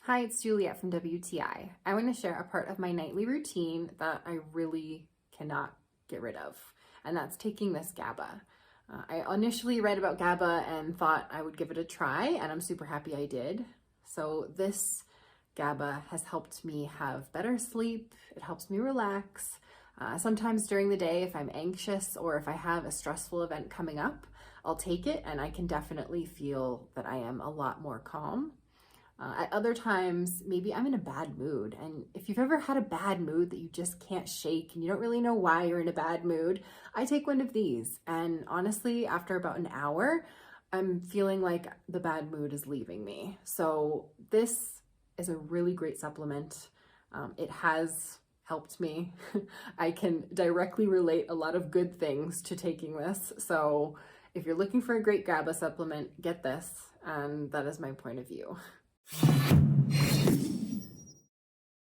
Hi, it's Juliet from WTI. I want to share a part of my nightly routine that I really cannot get rid of, and that's taking this GABA. I initially read about GABA and thought I would give it a try, and I'm super happy I did. So this GABA has helped me have better sleep. It helps me relax. Sometimes during the day, if I'm anxious or if I have a stressful event coming up, I'll take it and I can definitely feel that I am a lot more calm. At other times, maybe I'm in a bad mood. And if you've ever had a bad mood that you just can't shake and you don't really know why you're in a bad mood, I take one of these. And honestly, after about an hour, I'm feeling like the bad mood is leaving me. So this is a really great supplement. It has helped me. I can directly relate a lot of good things to taking this. So if you're looking for a great GABA supplement, get this. And that is my point of view.